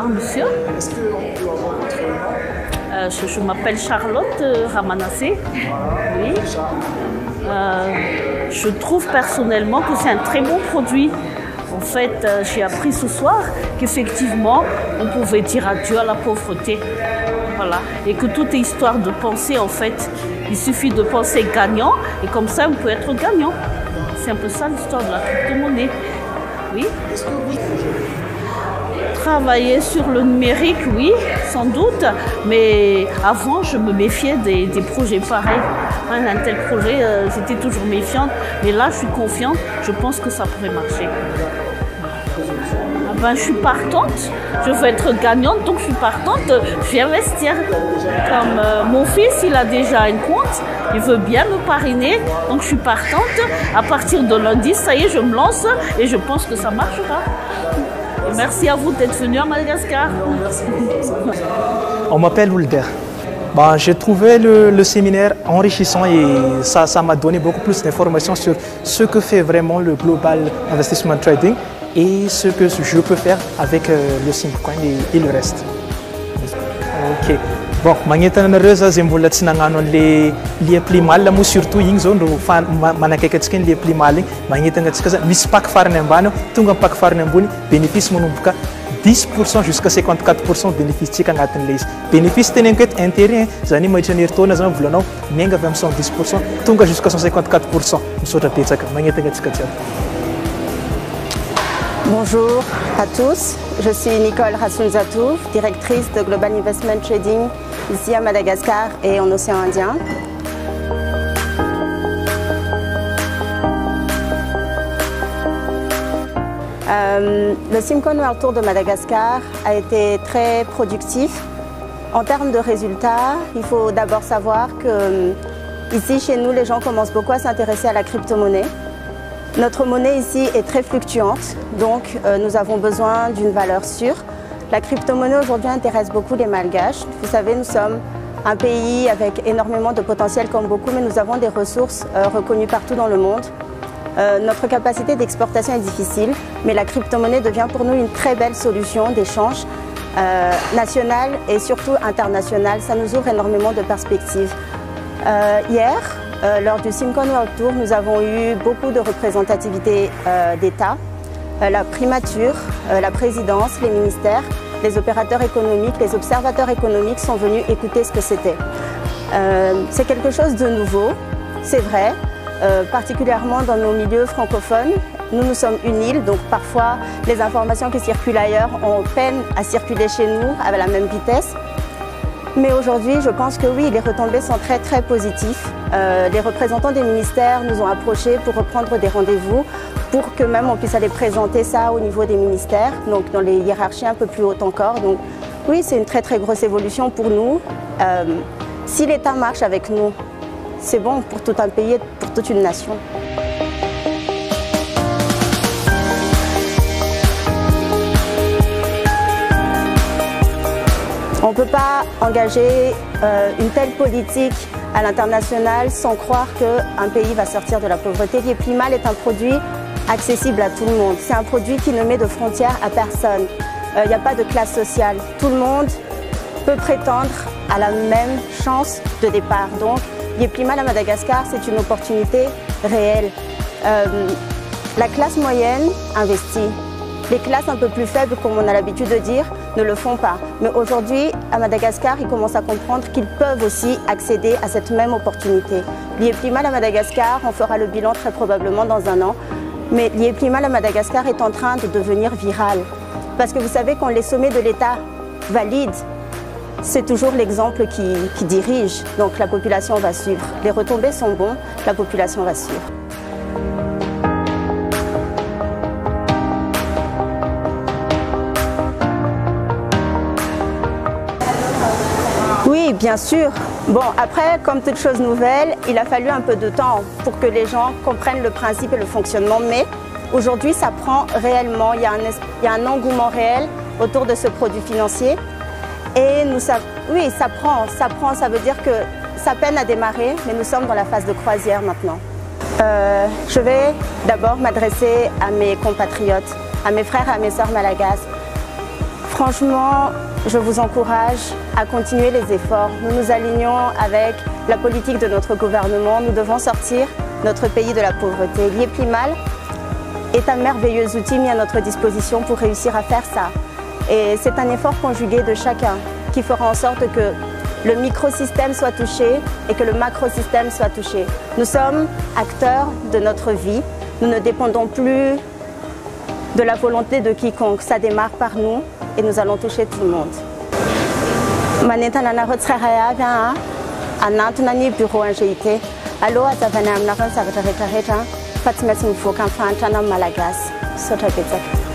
Bonsoir, monsieur. Est-ce qu'on peut avoir votre nom? Je m'appelle Charlotte Ramanassé. Oui. Je trouve personnellement que c'est un très bon produit. En fait, j'ai appris ce soir qu'effectivement, on pouvait dire adieu à la pauvreté. Voilà. Et que tout est histoire de penser, en fait. Il suffit de penser gagnant, et comme ça, on peut être gagnant. C'est un peu ça l'histoire de la crypto-monnaie. Oui. Est-ce que vous Travailler sur le numérique, oui, sans doute. Mais avant, je me méfiais des projets pareils. Un tel projet, j'étais toujours méfiante. Mais là, je suis confiante. Je pense que ça pourrait marcher. Je suis partante, je veux être gagnante, donc je suis partante, je vais investir. Comme mon fils, il a déjà un compte, il veut bien me parrainer, donc je suis partante. À partir de lundi, ça y est, je me lance et je pense que ça marchera. Et merci à vous d'être venu à Madagascar. On m'appelle Ulder. J'ai trouvé le séminaire enrichissant et ça m'a donné beaucoup plus d'informations sur ce que fait vraiment le Global Investment Trading et ce que je peux faire avec le Simcoin et le reste. Ok. Bon, magnetana reza zay mbola tsy nagnano an'le lia pli mal mo surtout igny zao ndro manakaiky atsika lia pli mal igny magnetana atsika za misy pack farany ambany tonga amin'ny pack farany ambony bénéfice manomboka 10% jusqu'à 54% bénéfice tsika agnatin'le izy bénéfice teneniko eto intérêt zany mahitra ny herintaona zany volanao miainga avy amin'ny 110% tonga jusqu'à 154% misaotra betsaka magnetana atsika jiaby. Bonjour à tous, je suis Nicole Rassounzatou, directrice de Global Investment Trading ici à Madagascar et en océan Indien. Le Simcoin World Tour de Madagascar a été très productif. En termes de résultats, il faut d'abord savoir que ici chez nous, les gens commencent beaucoup à s'intéresser à la crypto-monnaie. Notre monnaie ici est très fluctuante, donc nous avons besoin d'une valeur sûre. La crypto-monnaie aujourd'hui intéresse beaucoup les Malgaches. Vous savez, nous sommes un pays avec énormément de potentiel comme beaucoup, mais nous avons des ressources reconnues partout dans le monde. Notre capacité d'exportation est difficile, mais la crypto-monnaie devient pour nous une très belle solution d'échange national et surtout international. Ça nous ouvre énormément de perspectives. Hier, lors du Simcoin World Tour, nous avons eu beaucoup de représentativité d'État, la primature, la présidence, les ministères, les opérateurs économiques, les observateurs économiques sont venus écouter ce que c'était. C'est quelque chose de nouveau, c'est vrai, particulièrement dans nos milieux francophones. Nous sommes une île, donc parfois les informations qui circulent ailleurs ont peine à circuler chez nous à la même vitesse. Mais aujourd'hui, je pense que oui, les retombées sont très très positives. Les représentants des ministères nous ont approchés pour reprendre des rendez-vous, pour que même on puisse aller présenter ça au niveau des ministères, donc dans les hiérarchies un peu plus hautes encore. Donc oui, c'est une très très grosse évolution pour nous. Si l'État marche avec nous, c'est bon pour tout un pays et pour toute une nation. On ne peut pas engager une telle politique à l'international sans croire qu'un pays va sortir de la pauvreté. Lieplimal est un produit accessible à tout le monde. C'est un produit qui ne met de frontières à personne. Il n'y a pas de classe sociale. Tout le monde peut prétendre à la même chance de départ. Donc, Lieplimal à Madagascar, c'est une opportunité réelle. La classe moyenne investit. Les classes un peu plus faibles, comme on a l'habitude de dire, ne le font pas. Mais aujourd'hui, à Madagascar, ils commencent à comprendre qu'ils peuvent aussi accéder à cette même opportunité. Lieplimal à Madagascar, on fera le bilan très probablement dans un an. Mais Lieplimal à Madagascar est en train de devenir viral. Parce que vous savez, quand les sommets de l'État valident, c'est toujours l'exemple qui dirige. Donc la population va suivre. Les retombées sont bonnes, la population va suivre. Oui, bien sûr. Bon, après, comme toute chose nouvelle, il a fallu un peu de temps pour que les gens comprennent le principe et le fonctionnement. Mais aujourd'hui, ça prend réellement, il y a un engouement réel autour de ce produit financier. Et oui, ça prend, ça veut dire que ça peine à démarrer, mais nous sommes dans la phase de croisière maintenant. Je vais d'abord m'adresser à mes compatriotes, à mes frères et à mes sœurs malagasy. Franchement, je vous encourage à continuer les efforts. Nous nous alignons avec la politique de notre gouvernement. Nous devons sortir notre pays de la pauvreté. L'IEPLIMAL est un merveilleux outil mis à notre disposition pour réussir à faire ça. Et c'est un effort conjugué de chacun qui fera en sorte que le microsystème soit touché et que le macrosystème soit touché. Nous sommes acteurs de notre vie. Nous ne dépendons plus de la volonté de quiconque. Ça démarre par nous et nous allons toucher tout le monde. Manetana rotsaraya bien anatunani bureau angéité. Allo azavana amna kan secrétaire Fatima Simfo kan fantana Malagas. Sota Bezek.